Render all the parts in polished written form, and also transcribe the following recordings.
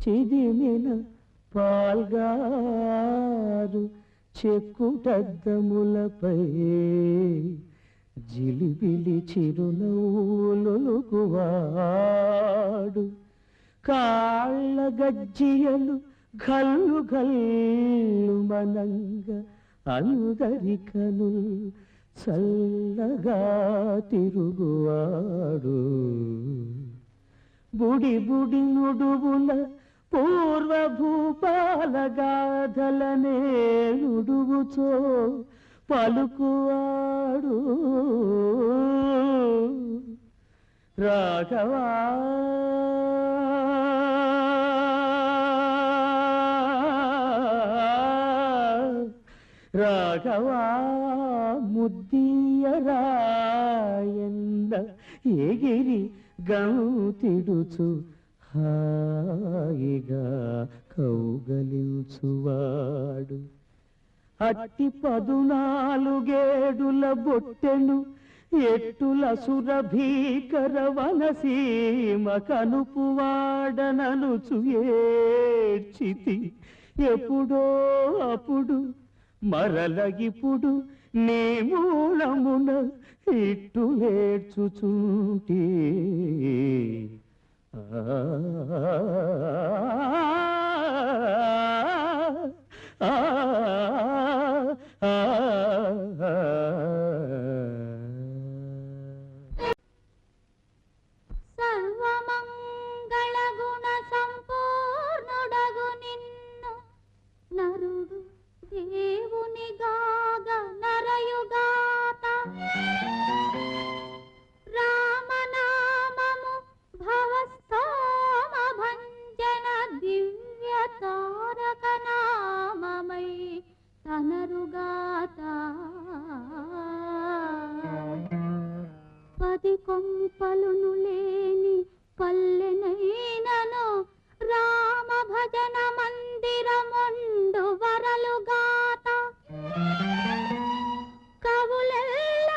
చిదిమిన పాల్గారు చెక్కుటద్దములపై జిలిబిలి చిరునవ్వులొలుకువాడు కాళ్ళ గజ్జియలు గల్లు గల్లు మనంగ అందరికను చల్లగా తిరుగువాడు బుడి బుడి నుడువుల పూర్వభూపాల గాథలనే నుడువుచో పలుకువాడు రాఘవా రాఘవా ముద్దియరాయన్న ఎగిరి గంతిడుచు హాయిగా కౌగలించువాడు అట్టి 14 బొట్టెను ఎట్టుల సురభీకర వనసీమ కనుపువాడననుచు ఏడ్చితి ఎప్పుడో అప్పుడు మరలగిప్పుడు నీ మూలమున ఇట్టు ఏడ్చుచుంటి సర్వమంగళ గుణ సంపూర్ణుడగు నిన్ను నరుడు దేవుని గాగ నరయుగాత రామనామము భవస్తోమ భంజన దివ్య తారక నామమై తనరుగాత 10 కొంపలును లేని పల్లెనైనను రామ భజన మందిరముండు వరలుగాత కవులెల్ల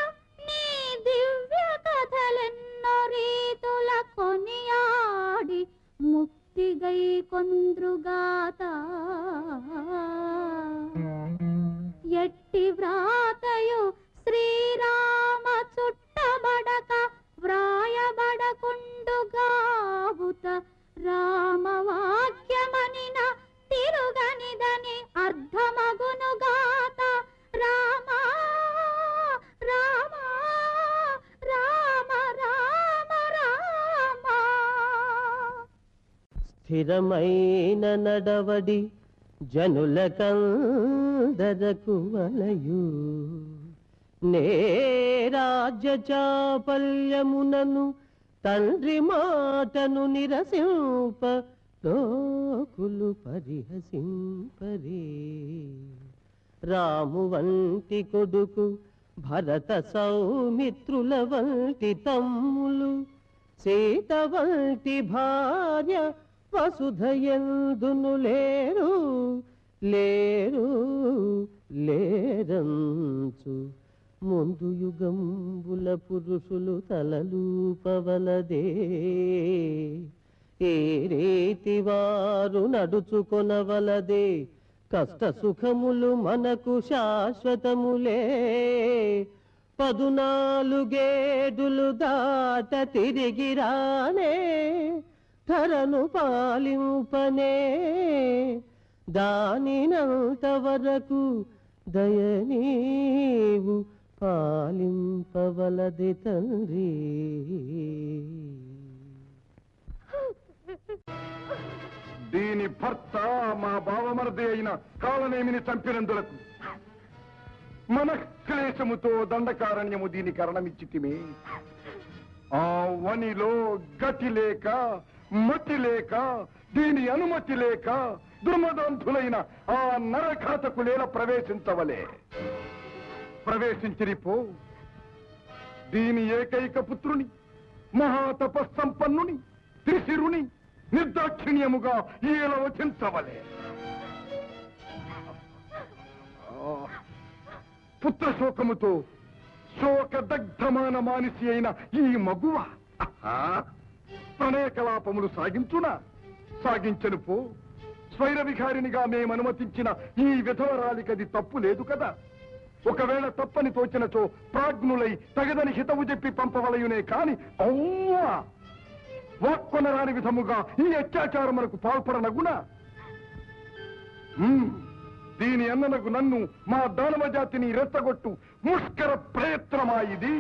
నీ దివ్య కథలెన్నో రీతుల కొనియాడి ముక్తిగై కొంద్రుగాత ఎట్టి వ్రాతయు శ్రీరామ చుట్టబడక వ్రాయబడకుండుగావుత రామవాక్యమనిన తిరుగనిదని అర్థమగునుగాత రామ రామ రామ రామ రామ స్థిరమైన నడవడి జనులకందరకు వలయు నే రాజ్య చాపల్యమునను తండ్రి మాటను నిరసింప లోకులు పరిహసింపరే రాము వంటి కొడుకు భరత సౌమిత్రుల వంటి తమ్ములు సీత వంటి భార్య వసుధయందును లేరు లేరు లేరంచు ముందు యుగంబుల పురుషులు తలలూపవలదే ఏ రీతి వారు నడుచుకొనవలదే కష్ట సుఖములు మనకు శాశ్వతములే 14 దాట తిరిగి రానే ధరను పాలింపనే దానినంత వరకు దయనీవు పాలింపవలది తండ్రి దీని భర్త మా బావమరది అయిన కాలనేమిని చంపినందులకు మన క్లేశముతో దండకారణ్యము దీని కరణమిచ్చితిమే ఆ వనిలో గతి లేక మతి లేక దీని అనుమతి లేక దుర్మదంతులైన ఆ నరఘాతకులేల ప్రవేశించవలే ప్రవేశించిరిపో దీని ఏకైక పుత్రుని మహాతపస్సంపన్నుని త్రిశిరుని నిర్దాక్షిణ్యముగా ఈల వచించవలే పుత్ర శోకముతో శోకదగ్ధమాన మానిసి అయిన ఈ మగువ ప్రణయ కలాపములు సాగించునా సాగించను పో. స్వైర విహారినిగా మేము అనుమతించిన ఈ విధవరాలికది తప్పు లేదు కదా. ఒకవేళ తప్పని తోచినచో ప్రాజ్ఞులై తగదని హితవు చెప్పి పంపవలయునే కాని అవ్వా వాక్కొనరాని విధముగా ఈ అత్యాచారమునకు పాల్పడనగునా. దీని అన్ననకు నన్ను మా దానవ జాతిని రెచ్చగొట్టు ముష్కర ప్రయత్నమాయిది.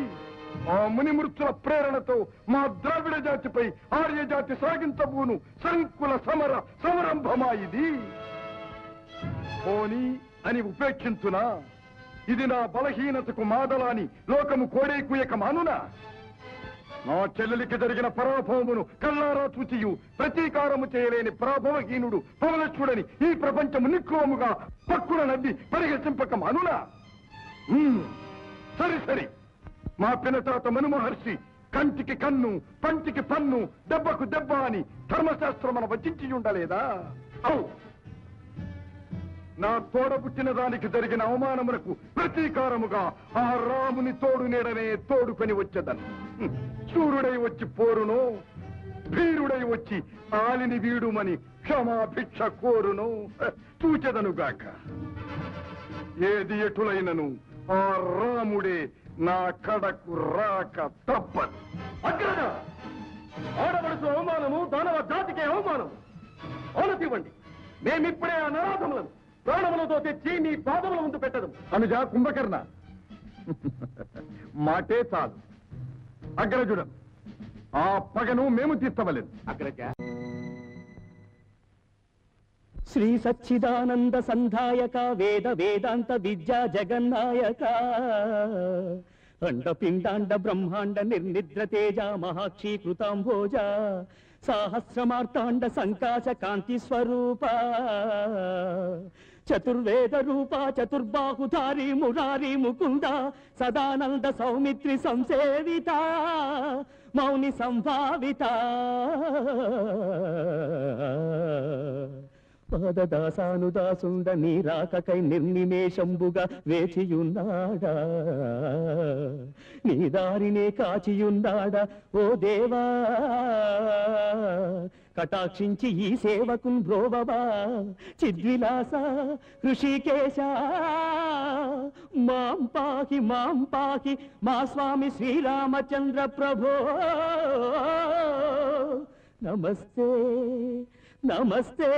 ఆ మునిమృతుల ప్రేరణతో మా ద్రావిడ జాతిపై ఆర్య జాతి సాగించబూను సంకుల సమరంభమాయిది. పోని అని ఉపేక్షించునా? ఇది నా బలహీనతకు మాదలాని లోకము కోడేకుయక మానునా? నా చెల్లెలికి జరిగిన పరాభవమును కల్లారా చూచియు ప్రతీకారము చేయలేని పరాభవహీనుడు పవలచ్చుడని ఈ ప్రపంచము నిక్కువముగా పక్కున నవ్వి పరిహసింపక మానునా? సరి మా పినతాత మనుమహర్షి కంటికి కన్ను పంటికి పన్ను దెబ్బకు దెబ్బ అని ధర్మశాస్త్రమున వచించి ఉండలేదా? అవు నా తోడబుట్టిన దానికి జరిగిన అవమానమునకు ప్రతీకారముగా ఆ రాముని తోడు నీడనే తోడుకొని వచ్చేదను. సూర్యుడై వచ్చి పోరును, భీరుడై వచ్చి ఆలిని వీడుమని క్షమాభిక్ష కోరును చూచెదనుగాక. ఏది ఎటులైనను ఆ రాముడే నా కడకు రాక తప్పదు. అగ్రజ, ఆడవలసు అవమానము దానవ జాతికే అవమానము. ఆనతివ్వండి, మేమిప్పుడే ఆ నరాధములను ప్రాణములతో తెచ్చి మీ పాదముల ముందు పెట్టదు. అనుజా కుంభకర్ణ, మాటే చాలు. అగ్రజుడ, ఆ పగను మేము తీర్చవలేదు. అగ్రజ, శ్రీ సచ్చిదానంద సంధాయక వేద వేదాంత విద్యా జగన్నాయక అండపిండాండ బ్రహ్మాండ నిర్నిద్ర తేజ మహాక్షీకృతాంభోజ సాహస్రమార్తాండ సంకాశ కాంతి స్వరూప చతుర్వేద రూప చతుర్బాహుధారి మురారి ముకుంద సదానంద సౌమిత్రి సంసేవిత మౌని సంభావిత పాదదాసానుదాసుండ నీరాకకై నిర్నిమేషంబుగా వేచియున్నాడా, నీ దారినే కాచియున్నాడా ఓ దేవా. కటాక్షించి ఈ సేవకున్ బ్రోవవా చిద్విలాస హృషికేశ. మాం పాహి మా స్వామి శ్రీరామచంద్ర ప్రభో. నమస్తే నమస్తే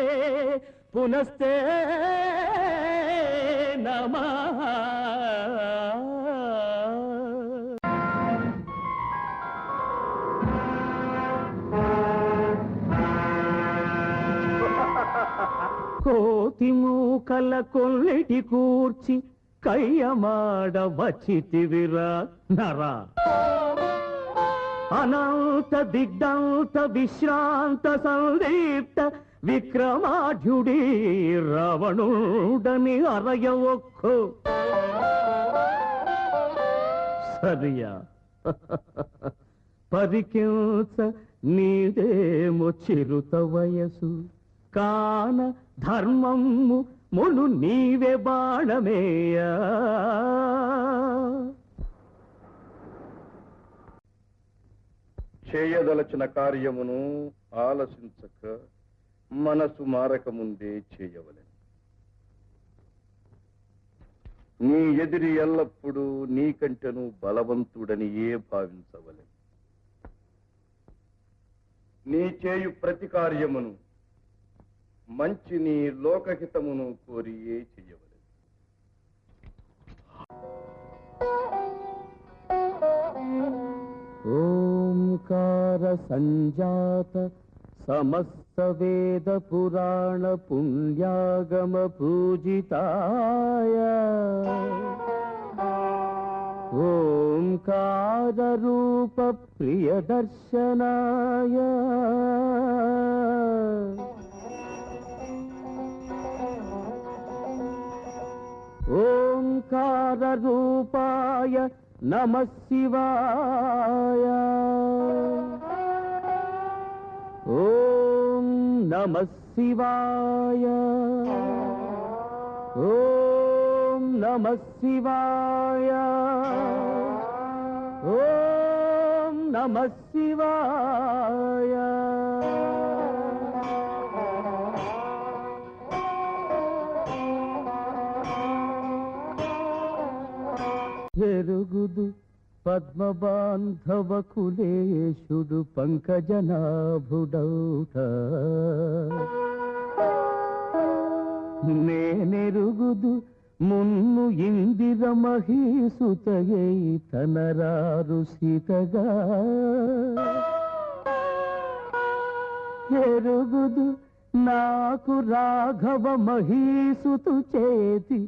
పునస్తే నమః. కోతి మూకల కొల్లిటి కూర్చి కయ్యమాడ వచ్చితివిరా నరా. అనంత దిగ్దంత విశ్రాంత సందీప్త విక్రమాఢ్యుడి రావణుడని అరయ ఒక్కో సరియా. పరికించ నీదేమో చిరుత వయసు కాన ధర్మము మును నీవే బాణమేయా. చేయదలచిన కార్యమును ఆలసించక మనసు మారక ముందే చేయవలెను. నీ ఎదిరి ఎల్లప్పుడూ నీకంటెను బలవంతుడని భావించవలెను. నీ చేయు ప్రతి కార్యమును మంచి నీ లోకహితమును కోరియే చెయ్యవలెను. ఓంకార సంజాత సమస్త వేద పురాణ పుణ్యాగమ పూజితాయ ఓంకార రూప ప్రియదర్శనాయ ఓంకార రూపాయ నమః శివాయ. ఓం నమః శివాయ. ఓం నమః శివాయ. ఓం నమః శివాయ. నేనెరుగుదు పద్మబాంధవ కులేశుడు పంకజనాభుడౌట నేనెరుగుదు మున్ను ఇందిర మహీసుతయై తనరారు సీతగా ఎరుగుదు నాకు రాఘవ మహీసుతు చేతి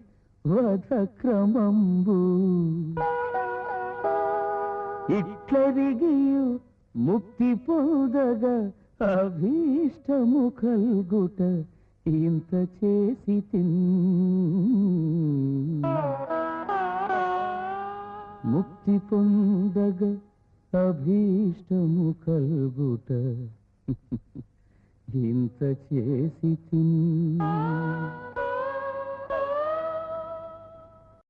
వధక్రమంబు ఇట్లరిగియు ముక్తి పొందగ అభీష్టము కల్గుట ఇంత చేసి ముక్తి పొందగ అభీష్టము కల్గుట ఇంత చేసి